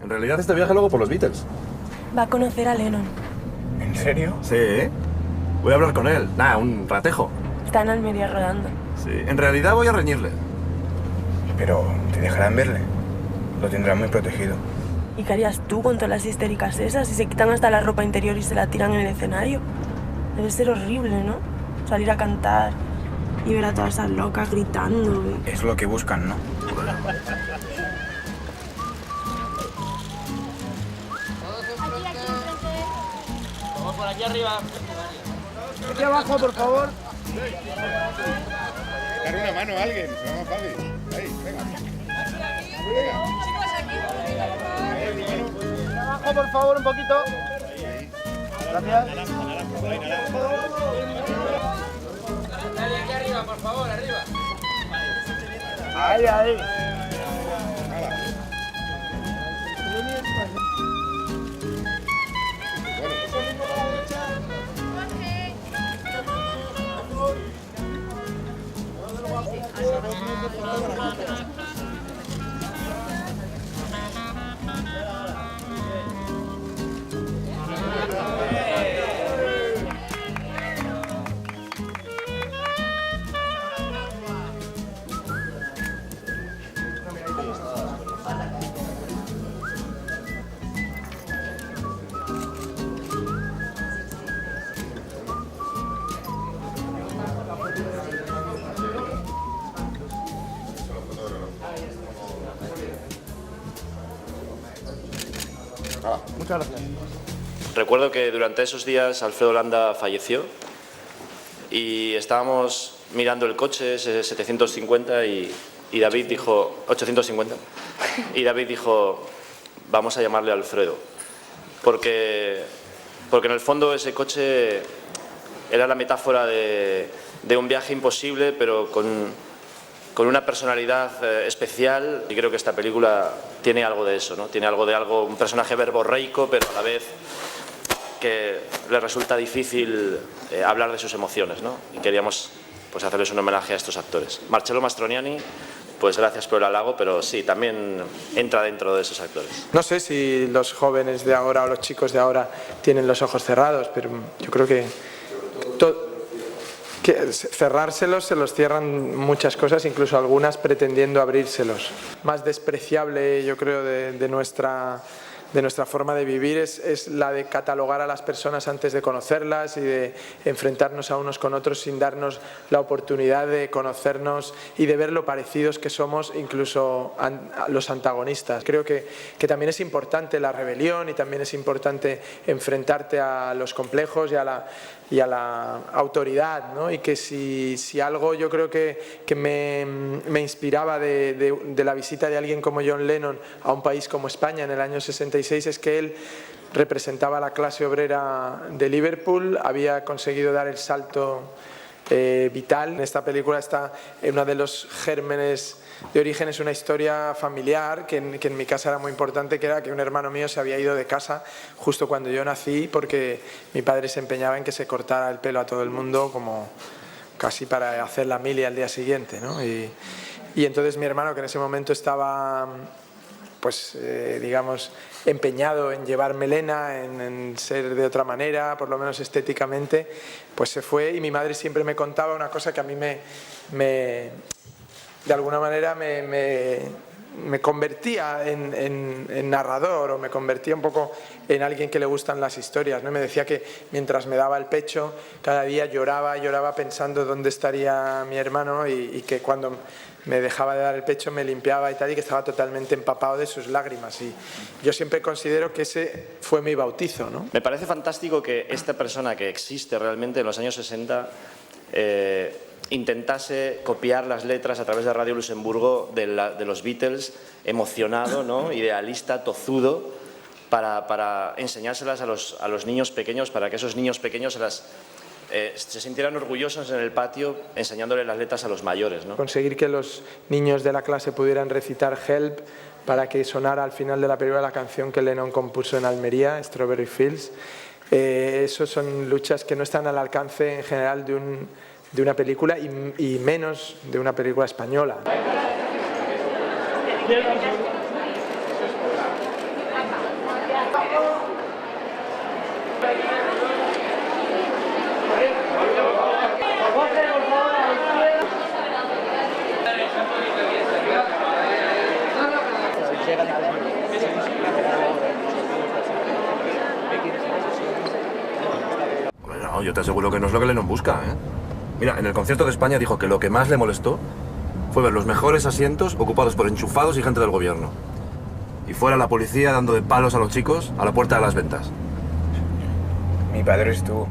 En realidad este viaje luego por los Beatles. Va a conocer a Lennon. ¿En serio? Sí. Voy a hablar con él. Nah, un ratejo. Está en Almería rodando. Sí. En realidad voy a reñirle. Pero, ¿te dejarán verle? Lo tendrán muy protegido. ¿Y qué harías tú con todas las histéricas esas? Si se quitan hasta la ropa interior y se la tiran en el escenario. Debe ser horrible, ¿no? Salir a cantar y ver a todas esas locas gritando. Es lo que buscan, ¿no? Vamos por aquí arriba. Aquí abajo, por favor. Dar una mano a alguien, se llama fácil. Ahí, venga. Venga. Abajo, por favor, un poquito. Gracias. Dale aquí arriba, por favor, arriba. Ahí, ahí. Muchas gracias. Recuerdo que durante esos días Alfredo Landa falleció y estábamos mirando el coche, ese 750, y David dijo, 850, y David dijo, vamos a llamarle Alfredo, porque en el fondo ese coche era la metáfora de un viaje imposible, pero con una personalidad especial, y creo que esta película tiene algo de eso, ¿no? Tiene algo de un personaje verborreico, pero a la vez que le resulta difícil hablar de sus emociones, ¿no? Y queríamos pues hacerles un homenaje a estos actores. Marcello Mastroianni, pues gracias por el halago, pero sí, también entra dentro de esos actores. No sé si los jóvenes de ahora o los chicos de ahora tienen los ojos cerrados, pero yo creo que cerrárselos se los cierran muchas cosas, incluso algunas pretendiendo abrírselos. Más despreciable, yo creo, de nuestra forma de vivir es la de catalogar a las personas antes de conocerlas y de enfrentarnos a unos con otros sin darnos la oportunidad de conocernos y de ver lo parecidos que somos, incluso los antagonistas. Creo que también es importante la rebelión y también es importante enfrentarte a los complejos y a la autoridad, ¿no? Y que si algo yo creo que me inspiraba de la visita de alguien como John Lennon a un país como España en el año 66 es que él representaba a la clase obrera de Liverpool, había conseguido dar el salto vital. En esta película está uno de los gérmenes de origen, es una historia familiar que en mi casa era muy importante, que era que un hermano mío se había ido de casa justo cuando yo nací porque mi padre se empeñaba en que se cortara el pelo a todo el mundo como casi para hacer la mili al día siguiente, ¿no? Y entonces mi hermano, que en ese momento estaba pues digamos empeñado en llevar melena, en ser de otra manera, por lo menos estéticamente, pues se fue. Y mi madre siempre me contaba una cosa que a mí de alguna manera me convertía en narrador, o me convertía un poco en alguien que le gustan las historias, ¿no? Me decía que mientras me daba el pecho cada día lloraba pensando dónde estaría mi hermano, y que cuando me dejaba de dar el pecho me limpiaba y tal, y que estaba totalmente empapado de sus lágrimas. Y yo siempre considero que ese fue mi bautizo, ¿no? Me parece fantástico que esta persona, que existe realmente en los años 60, intentase copiar las letras a través de Radio Luxemburgo de los Beatles, emocionado, ¿no? Idealista, tozudo, para enseñárselas a los niños pequeños, para que esos niños pequeños se sintieran orgullosos en el patio enseñándoles las letras a los mayores, ¿no? Conseguir que los niños de la clase pudieran recitar Help para que sonara al final de la película la canción que Lennon compuso en Almería, Strawberry Fields. Eso son luchas que no están al alcance en general de una película y menos de una película española. Bueno, yo te aseguro que no es lo que Lennon busca, ¿eh? Mira, en el concierto de España dijo que lo que más le molestó fue ver los mejores asientos ocupados por enchufados y gente del gobierno. Y fuera la policía dando de palos a los chicos a la puerta de las ventas. Mi padre eres tú.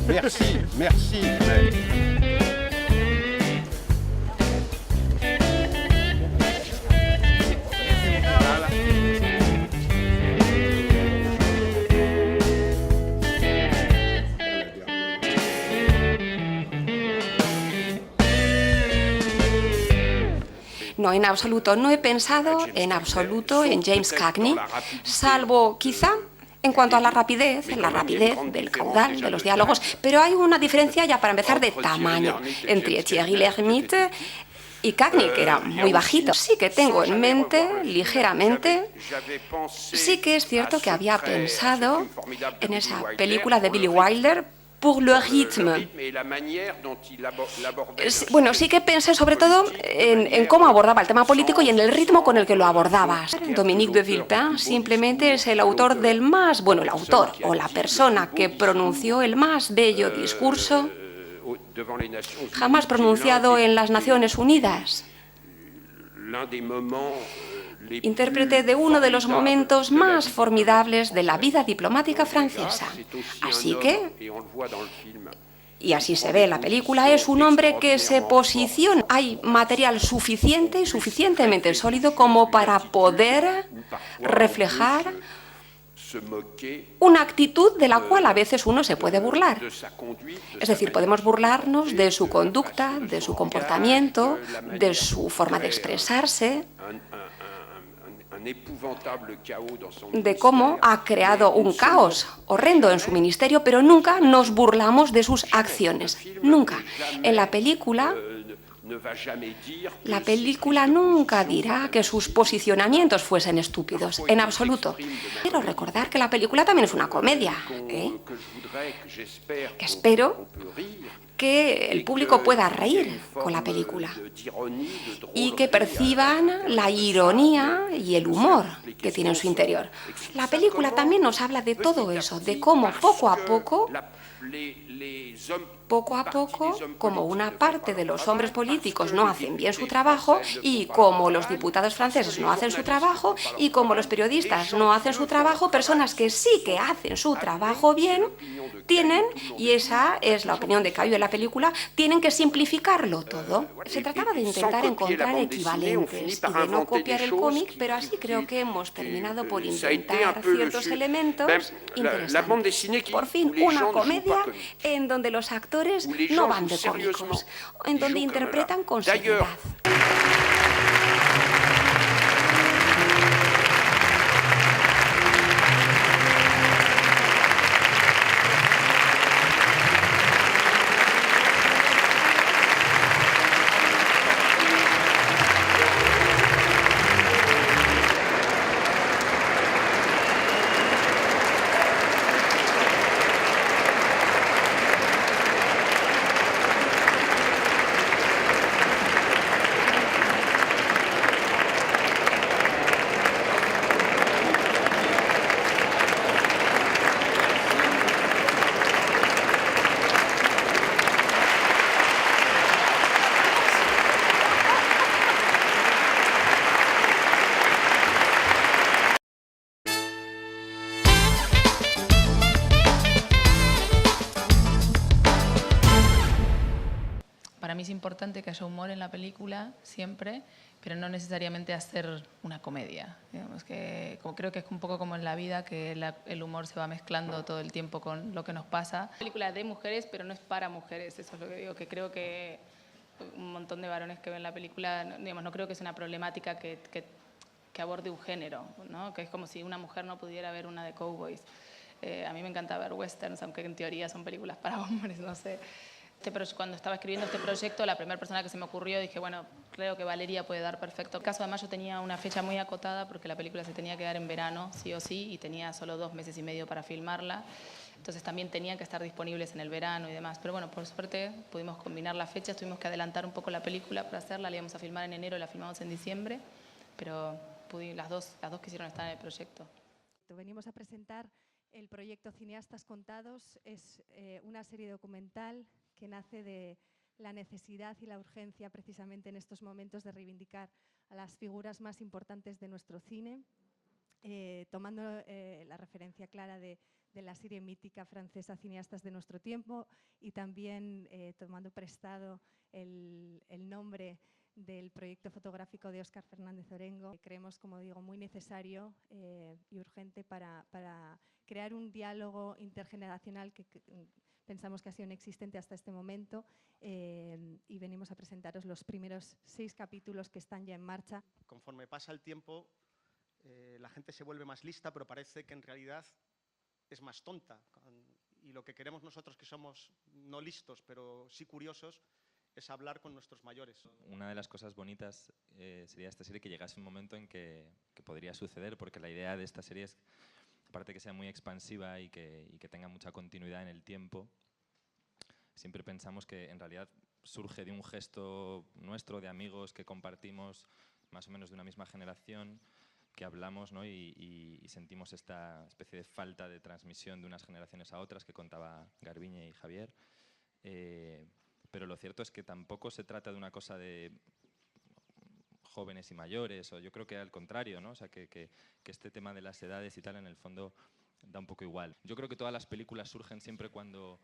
Merci, merci. No, en absoluto. No he pensado en absoluto en James Cagney, salvo quizá en cuanto a la rapidez del caudal, de los diálogos, pero hay una diferencia ya para empezar de tamaño entre Thierry Lhermitte y Cagney, que era muy bajito. Sí que tengo en mente, ligeramente, sí que es cierto que había pensado en esa película de Billy Wilder, Pour le rythme. Bueno, sí que pensé sobre todo en cómo abordaba el tema político y en el ritmo con el que lo abordaba. Dominique de Villepin simplemente es el autor del más, bueno, el autor o la persona que pronunció el más bello discurso jamás pronunciado en las Naciones Unidas. Intérprete de uno de los momentos más formidables de la vida diplomática francesa. Así que, y así se ve en la película, es un hombre que se posiciona. Hay material suficiente y suficientemente sólido como para poder reflejar una actitud de la cual a veces uno se puede burlar. Es decir, podemos burlarnos de su conducta, de su comportamiento, de su forma de expresarse, de cómo ha creado un caos horrendo en su ministerio, pero nunca nos burlamos de sus acciones. Nunca. En la película nunca dirá que sus posicionamientos fuesen estúpidos, en absoluto. Quiero recordar que la película también es una comedia, Espero que el público pueda reír con la película y que perciban la ironía y el humor que tiene en su interior. La película también nos habla de todo eso, de cómo poco a poco, como una parte de los hombres políticos no hacen bien su trabajo y como los diputados franceses no hacen su trabajo y como los periodistas no hacen su trabajo, personas que sí que hacen su trabajo bien tienen, y esa es la opinión de Caillou en la película, tienen que simplificarlo todo. Se trataba de intentar encontrar equivalentes y de no copiar el cómic, pero así creo que hemos terminado por inventar ciertos elementos interesantes. Por fin, una comedia en donde los actores no van de cómicos, en donde interpretan con seriedad. para mí es importante que haya humor en la película, siempre, pero no necesariamente hacer una comedia. Digamos que creo que es un poco como en la vida, que el humor se va mezclando todo el tiempo con lo que nos pasa. Película de mujeres, pero no es para mujeres, eso es lo que digo, que creo que un montón de varones que ven la película, digamos, no creo que sea una problemática que aborde un género, ¿no? Que es como si una mujer no pudiera ver una de cowboys. A mí me encanta ver westerns, aunque en teoría son películas para hombres, no sé. Pero cuando estaba escribiendo este proyecto, la primera persona que se me ocurrió, dije, bueno, creo que Valeria puede dar perfecto. En el caso, además, yo tenía una fecha muy acotada porque la película se tenía que dar en verano, sí o sí, y tenía solo 2 meses y medio para filmarla. Entonces también tenían que estar disponibles en el verano y demás. Pero bueno, por suerte pudimos combinar las fechas, tuvimos que adelantar un poco la película para hacerla, la íbamos a filmar en enero, la filmamos en diciembre, pero las dos quisieron estar en el proyecto. Venimos a presentar el proyecto Cineastas Contados. Es una serie documental que nace de la necesidad y la urgencia precisamente en estos momentos de reivindicar a las figuras más importantes de nuestro cine, tomando la referencia clara de la serie mítica francesa Cineastas de nuestro tiempo y también tomando prestado el nombre del proyecto fotográfico de Óscar Fernández Orengo. Creemos, como digo, muy necesario y urgente para crear un diálogo intergeneracional que pensamos que ha sido inexistente hasta este momento y venimos a presentaros los primeros 6 capítulos que están ya en marcha. Conforme pasa el tiempo, la gente se vuelve más lista, pero parece que en realidad es más tonta. Y lo que queremos nosotros, que somos no listos, pero sí curiosos, es hablar con nuestros mayores. Una de las cosas bonitas sería esta serie que llegase un momento en que podría suceder, porque la idea de esta serie es, aparte que sea muy expansiva y que tenga mucha continuidad en el tiempo, siempre pensamos que en realidad surge de un gesto nuestro, de amigos que compartimos más o menos de una misma generación, que hablamos, ¿no? y sentimos esta especie de falta de transmisión de unas generaciones a otras que contaba Garbiñe y Javier. Pero lo cierto es que tampoco se trata de una cosa de jóvenes y mayores, o yo creo que al contrario, ¿no? O sea, que este tema de las edades y tal, en el fondo, da un poco igual. Yo creo que todas las películas surgen siempre cuando...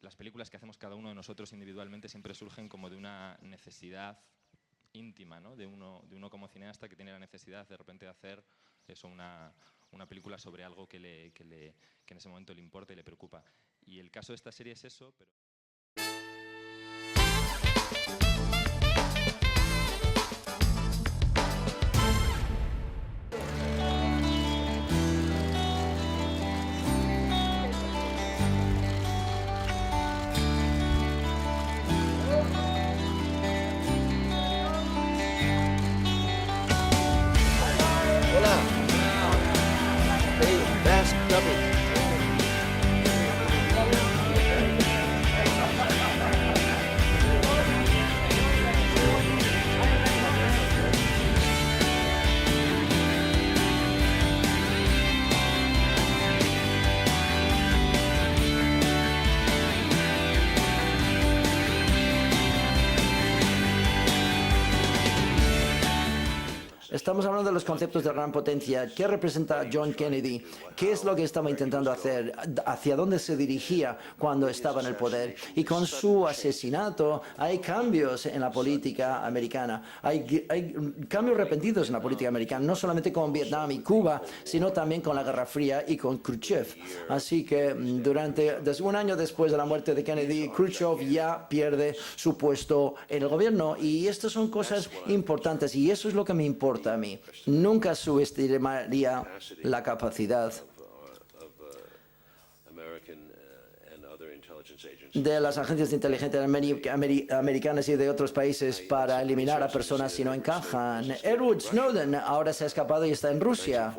Las películas que hacemos cada uno de nosotros individualmente siempre surgen como de una necesidad íntima, ¿no? De uno como cineasta que tiene la necesidad de repente de hacer eso, una película sobre algo que en ese momento le importa y le preocupa. Y el caso de esta serie es eso, pero... Estamos hablando de los conceptos de gran potencia. ¿Qué representa John Kennedy? ¿Qué es lo que estaba intentando hacer? ¿Hacia dónde se dirigía cuando estaba en el poder? Y con su asesinato hay cambios en la política americana. Hay cambios repentinos en la política americana, no solamente con Vietnam y Cuba, sino también con la Guerra Fría y con Khrushchev. Así que desde un año después de la muerte de Kennedy, Khrushchev ya pierde su puesto en el gobierno. Y estas son cosas importantes y eso es lo que me importa a mí. Nunca subestimaría la capacidad de las agencias de inteligencia americanas y de otros países para eliminar a personas si no encajan. Edward Snowden ahora se ha escapado y está en Rusia.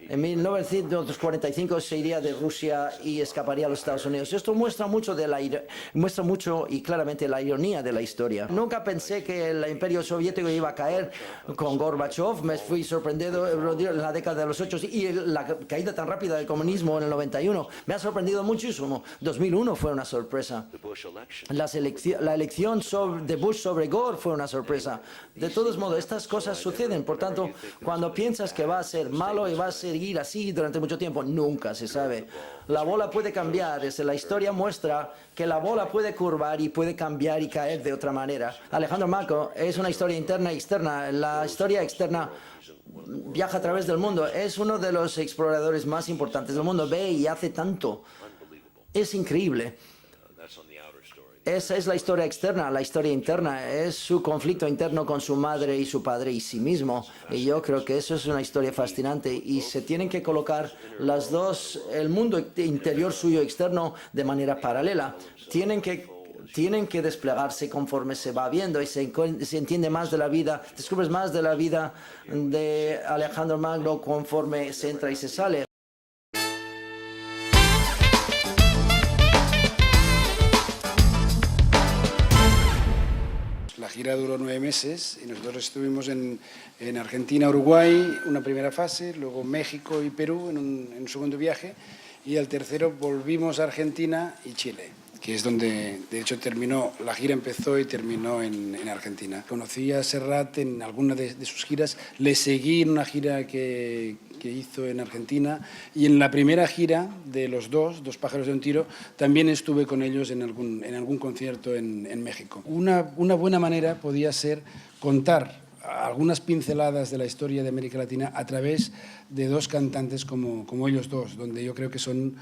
En 1945 se iría de Rusia y escaparía a los Estados Unidos. Esto muestra mucho y claramente la ironía de la historia. Nunca pensé que el imperio soviético iba a caer con Gorbachev. Me fui sorprendido en la década de los 80 y la caída tan rápida del comunismo en el 91. Me ha sorprendido muchísimo. 2001 fue una sorpresa. sorpresa. La elección de Bush sobre Gore fue una sorpresa. De todos modos, estas cosas suceden. Por tanto, cuando piensas que va a ser malo y va a seguir así durante mucho tiempo, nunca se sabe. La bola puede cambiar. La historia muestra que la bola puede curvar y puede cambiar y caer de otra manera. Alejandro Magno es una historia interna y externa. La historia externa viaja a través del mundo. Es uno de los exploradores más importantes del mundo. Ve y hace tanto. Es increíble. Esa es la historia externa. La historia interna es su conflicto interno con su madre y su padre y sí mismo. Y yo creo que eso es una historia fascinante y se tienen que colocar las dos, el mundo interior suyo externo, de manera paralela. Tienen que desplegarse conforme se va viendo y se entiende más de la vida, descubres más de la vida de Alejandro Magno conforme se entra y se sale. La gira duró 9 meses y nosotros estuvimos en Argentina, Uruguay, una primera fase, luego México y Perú en un segundo viaje y al tercero volvimos a Argentina y Chile, que es donde de hecho terminó, la gira empezó y terminó en Argentina. Conocí a Serrat en alguna de sus giras, le seguí en una gira que hizo en Argentina y en la primera gira de los dos pájaros de un tiro, también estuve con ellos en algún concierto en México. Una buena manera podía ser contar algunas pinceladas de la historia de América Latina a través de dos cantantes como ellos dos, donde yo creo que son,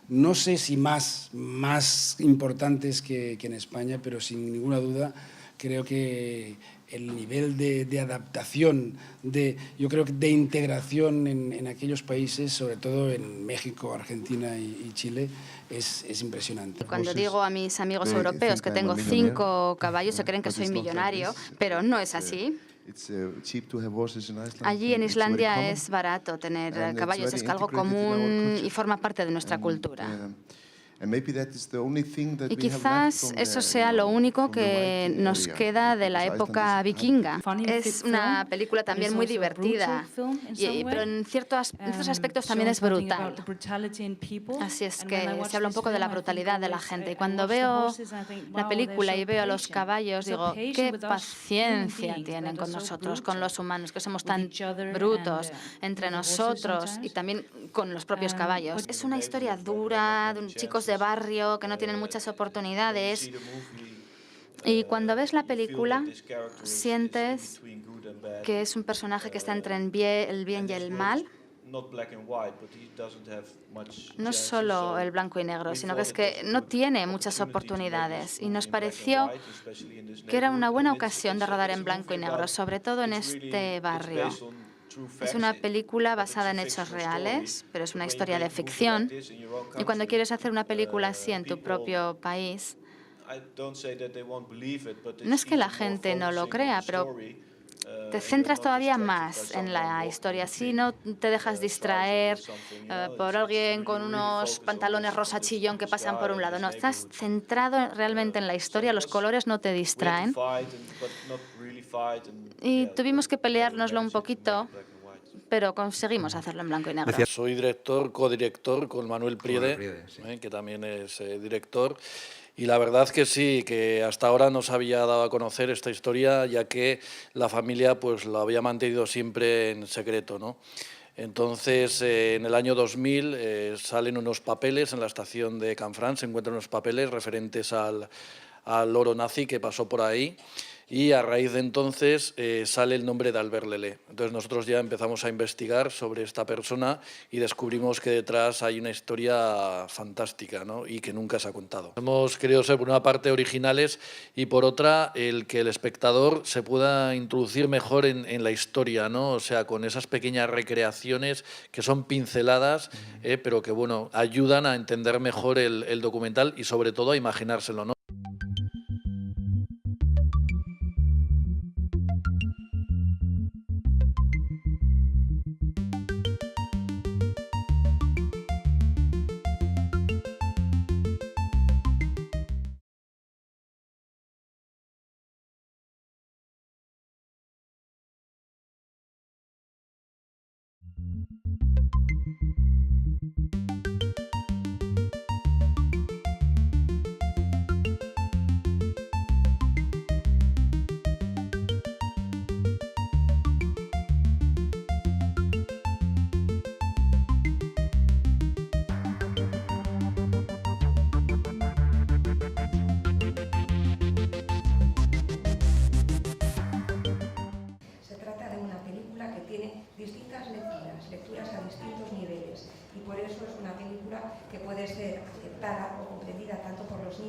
no sé si más importantes que en España, pero sin ninguna duda creo que el nivel de adaptación, yo creo que de integración en aquellos países, sobre todo en México, Argentina y Chile, es impresionante. Cuando digo a mis amigos europeos que tengo 5 caballos, se creen que soy millonario, pero no es así. Allí en Islandia es barato tener caballos, es algo común y forma parte de nuestra cultura. Y quizás eso sea lo único que nos queda de la época vikinga. Es una película también muy divertida, pero en ciertos aspectos también es brutal. Así es que se habla un poco de la brutalidad de la gente. Y cuando veo la película y veo a los caballos, digo, qué paciencia tienen con nosotros, con los humanos, que somos tan brutos entre nosotros y también con los propios caballos. Es una historia dura de chicos de barrio que no tienen muchas oportunidades y cuando ves la película sientes que es un personaje que está entre el bien y el mal. No es solo el blanco y negro, sino que es que no tiene muchas oportunidades y nos pareció que era una buena ocasión de rodar en blanco y negro, sobre todo en este barrio. Es una película basada en hechos reales, pero es una historia de ficción. Y cuando quieres hacer una película así en tu propio país, no es que la gente no lo crea, pero te centras todavía más en la historia. Así no te dejas distraer por alguien con unos pantalones rosa chillón que pasan por un lado. No, estás centrado realmente en la historia, los colores no te distraen. Y tuvimos que peleárnoslo un poquito, pero conseguimos hacerlo en blanco y negro. Soy codirector con Manuel Priede, que también es director. Y la verdad que sí, que hasta ahora no se había dado a conocer esta historia, ya que la familia pues la había mantenido siempre en secreto, ¿no? Entonces, en el año 2000 salen unos papeles en la estación de Canfranc, se encuentran unos papeles referentes al loro nazi que pasó por ahí. Y a raíz de entonces sale el nombre de Albert Lelé. Entonces nosotros ya empezamos a investigar sobre esta persona y descubrimos que detrás hay una historia fantástica, ¿no? Y que nunca se ha contado. Hemos querido ser por una parte originales y por otra el que el espectador se pueda introducir mejor en la historia, ¿no? O sea, con esas pequeñas recreaciones que son pinceladas, pero que bueno, ayudan a entender mejor el documental y sobre todo a imaginárselo, ¿no?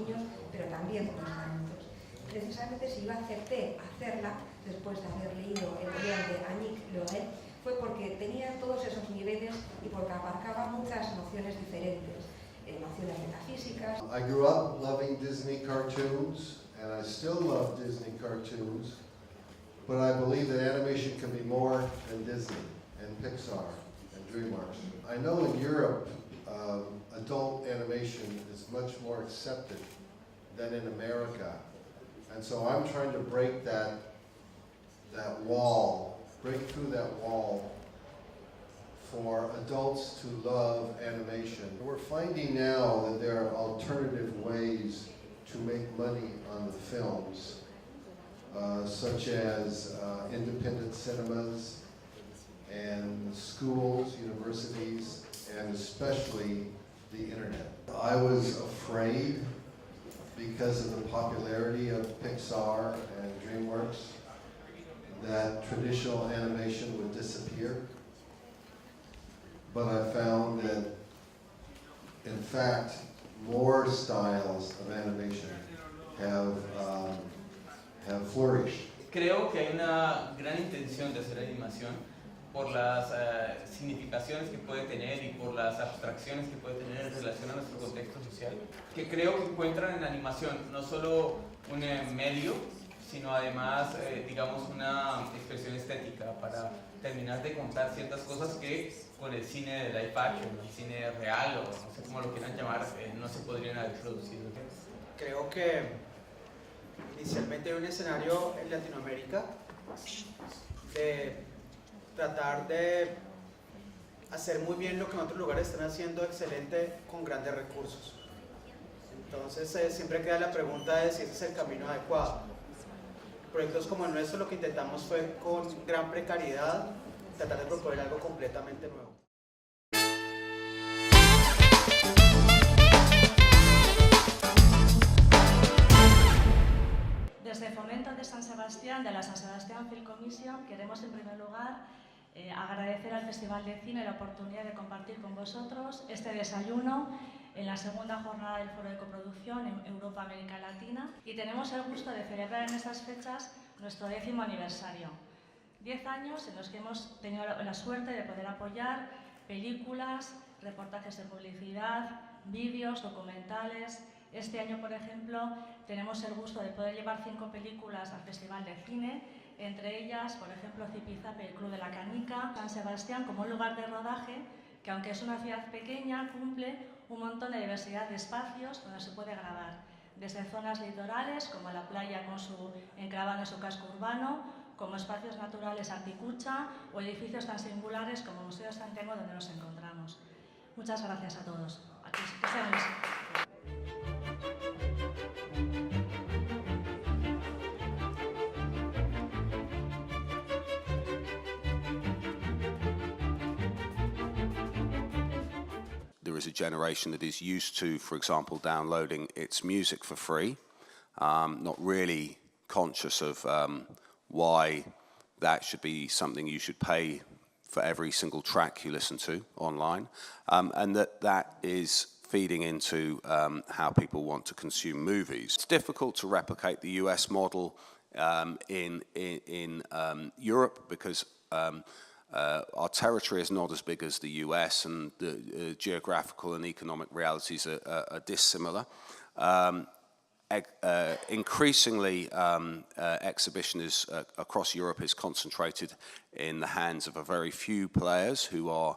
niños, pero también con los adultos. Precisamente si yo acepté hacerla, después de haber leído el guión de Annick Loret, fue porque tenía todos esos niveles y porque abarcaba muchas nociones diferentes, nociones metafísicas. I grew up loving Disney cartoons, and I still love Disney cartoons, but I believe that animation can be more than Disney and Pixar and DreamWorks. I know in Europe, adult animation is much more accepted than in America, and so I'm trying to break that wall, break through that wall for adults to love animation. We're finding now that there are alternative ways to make money on the films, such as independent cinemas and schools, universities, and especially the internet. I was afraid because of the popularity of Pixar and DreamWorks that traditional animation would disappear. But I found that, in fact, more styles of animation have flourished. Creo que hay una gran intención de hacer animación por las significaciones que puede tener y por las abstracciones que puede tener en relación a nuestro contexto social, que creo que encuentran en la animación no solo un medio, sino además, digamos, una expresión estética para terminar de contar ciertas cosas que con el cine de live action, el cine real o no sé cómo lo quieran llamar, no se podrían haber producido. Creo que inicialmente hay un escenario en Latinoamérica de tratar de hacer muy bien lo que en otros lugares están haciendo excelente con grandes recursos. Entonces siempre queda la pregunta de si ese es el camino adecuado. Proyectos como el nuestro lo que intentamos fue con gran precariedad tratar de proponer algo completamente nuevo. Desde Fomento de San Sebastián, de la San Sebastián Film Commission, queremos en primer lugar agradecer al Festival de Cine la oportunidad de compartir con vosotros este desayuno en la segunda jornada del Foro de Coproducción en Europa, América Latina, y tenemos el gusto de celebrar en estas fechas nuestro 10º aniversario. 10 años en los que hemos tenido la suerte de poder apoyar películas, reportajes de publicidad, vídeos, documentales. Este año, por ejemplo, tenemos el gusto de poder llevar 5 películas al Festival de Cine, entre ellas, por ejemplo, Zipizape, el Club de la Canica, San Sebastián como un lugar de rodaje que, aunque es una ciudad pequeña, cumple un montón de diversidad de espacios donde se puede grabar, desde zonas litorales como la playa con su enclavado en su casco urbano, como espacios naturales Articucha o edificios tan singulares como el Museo de Santiago donde nos encontramos. Muchas gracias a todos. Que sean los... There is a generation that is used to, for example, downloading its music for free, not really conscious of why that should be something you should pay for every single track you listen to online, and that is feeding into how people want to consume movies. It's difficult to replicate the US model in Europe because our territory is not as big as the US, and the geographical and economic realities are dissimilar. Increasingly, exhibition across Europe is concentrated in the hands of a very few players who are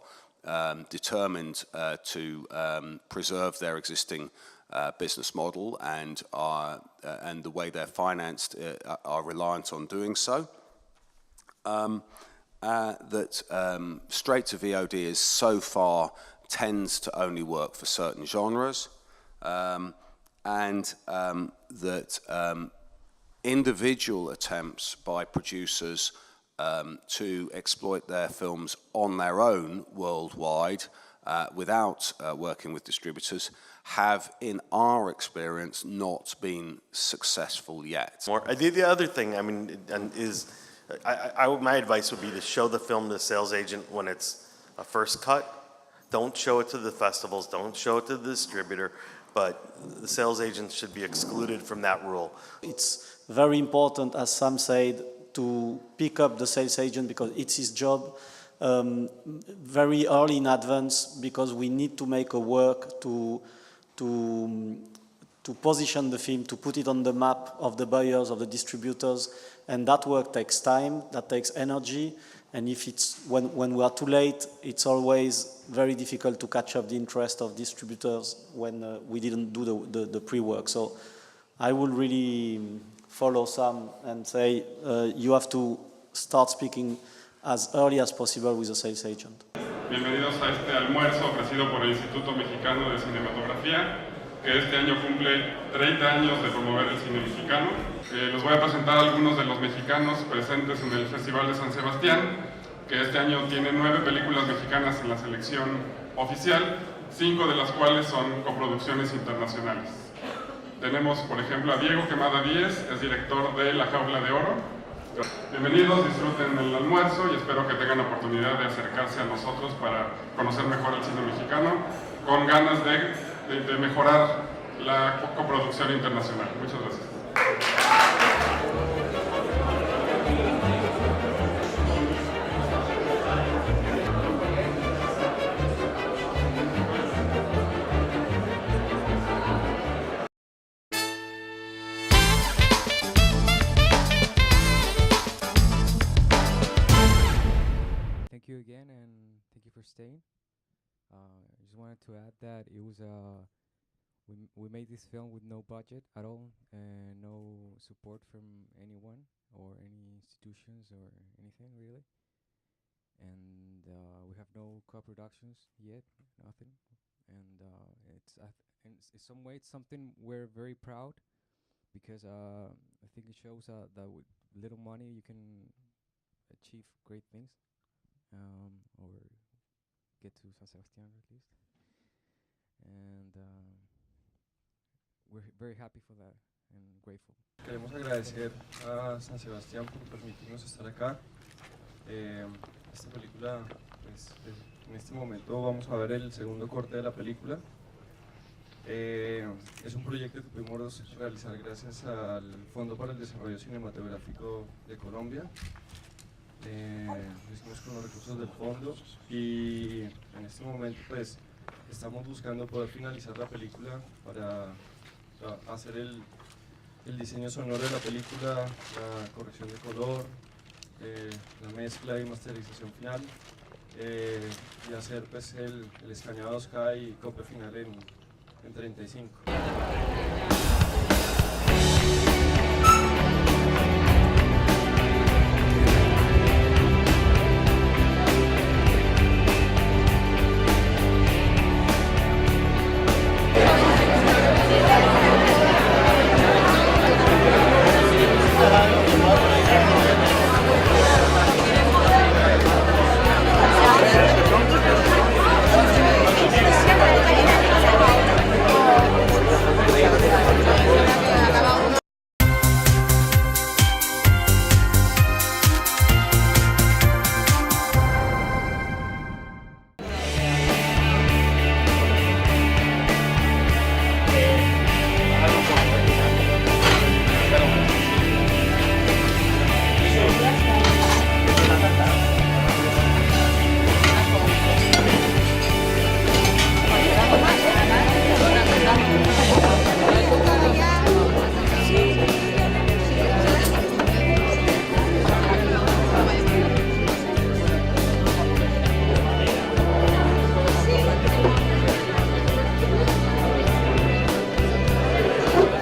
determined to preserve their existing business model, and the way they're financed are reliant on doing so. Straight to VOD is so far tends to only work for certain genres, and that individual attempts by producers to exploit their films on their own worldwide without working with distributors have, in our experience, not been successful yet. The other thing, I mean, is my advice would be to show the film to the sales agent when it's a first cut. Don't show it to the festivals, don't show it to the distributor, but the sales agents should be excluded from that rule. It's very important, as Sam said, to pick up the sales agent because it's his job very early in advance, because we need to make a work to position the film, to put it on the map of the buyers, of the distributors, and that work takes time, that takes energy, and if it's when we are too late, it's always very difficult to catch up the interest of distributors when we didn't do the pre-work. So I would really follow Sam and say you have to start speaking as early as possible with a sales agent. Bienvenidos a este almuerzo ofrecido por el Instituto Mexicano de Cinematografía, que este año cumple 30 años de promover el cine mexicano. Les voy a presentar a algunos de los mexicanos presentes en el Festival de San Sebastián, que este año tiene 9 películas mexicanas en la selección oficial, 5 de las cuales son coproducciones internacionales. Tenemos, por ejemplo, a Diego Quemada Díez, es director de La Jaula de Oro. Bienvenidos, disfruten el almuerzo y espero que tengan la oportunidad de acercarse a nosotros para conocer mejor el cine mexicano, con ganas de mejorar la coproducción internacional. Muchas gracias. Thank you again, and thank you for staying. I just wanted to add that it was we made this film with no budget at all and no support from anyone or any institutions or anything really, and we have no co-productions yet, nothing, and in some way it's something we're very proud, because I think it shows that with little money you can achieve great things. Or get to San Sebastián at least, and we're very happy for that and grateful. Queremos agradecer a San Sebastián por permitirnos estar acá. Esta película, pues, en este momento vamos a ver el segundo corte de la película. Es un proyecto que pudimos realizar gracias al Fondo para el Desarrollo Cinematográfico de Colombia. Lo hicimos con los recursos del fondo y en este momento pues estamos buscando poder finalizar la película para hacer el diseño sonoro de la película, la corrección de color, la mezcla y masterización final, y hacer pues el escaneado 2K y copia final en 35.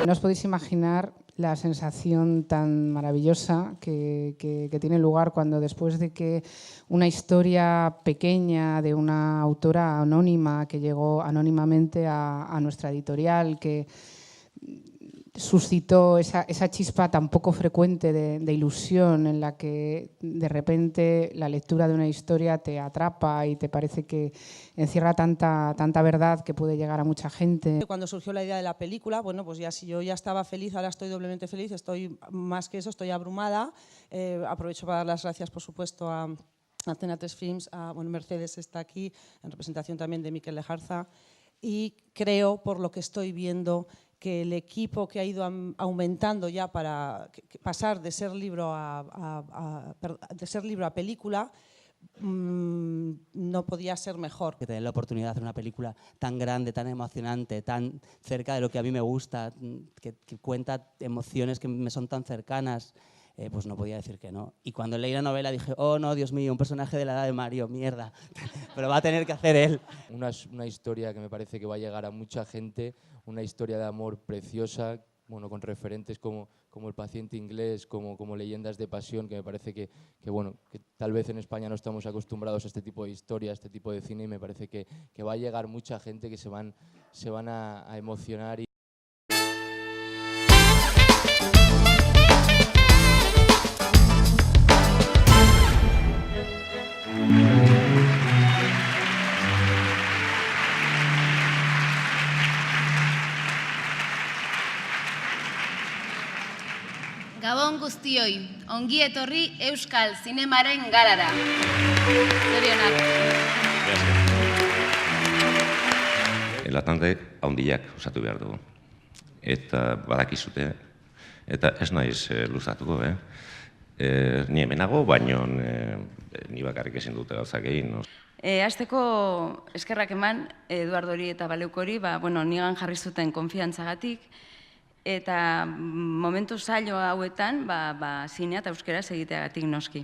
No os podéis imaginar la sensación tan maravillosa que tiene lugar cuando, después de que una historia pequeña de una autora anónima que llegó anónimamente a nuestra editorial, que suscitó esa chispa tan poco frecuente de ilusión, en la que de repente la lectura de una historia te atrapa y te parece que encierra tanta verdad que puede llegar a mucha gente. Cuando surgió la idea de la película, bueno, pues ya si yo ya estaba feliz, ahora estoy doblemente feliz, estoy más que eso, estoy abrumada. Aprovecho para dar las gracias, por supuesto, a Antena 3 Films, bueno, Mercedes está aquí, en representación también de Miquel Lejarza. y creo, por lo que estoy viendo, que el equipo que ha ido aumentando ya para pasar de ser libro a película no podía ser mejor. Que tener la oportunidad de hacer una película tan grande, tan emocionante, tan cerca de lo que a mí me gusta, que cuenta emociones que me son tan cercanas, pues no podía decir que no. Y cuando leí la novela dije, oh no, Dios mío, un personaje de la edad de Mario, mierda, pero va a tener que hacer él. Una historia que me parece que va a llegar a mucha gente, una historia de amor preciosa, bueno, con referentes como El paciente inglés, como Leyendas de pasión, que me parece que tal vez en España no estamos acostumbrados a este tipo de historia, a este tipo de cine, y me parece que va a llegar mucha gente que se van a emocionar. Gabon guztioi, ongi etorri Euskal Zinemaren galara. Zorionak. Latante handiak osatu behar dugu. Eta badakizute, eta ez naiz luzatuko, ni hemenago, baino ni bakarrik ezin dute gauzak egin. Hasteko eskerrak eman Eduardori eta Baleukori, nigan jarri zuten konfiantzagatik, eta momentu zailo hauetan, zinea eta euskeraz egiteagatik noski.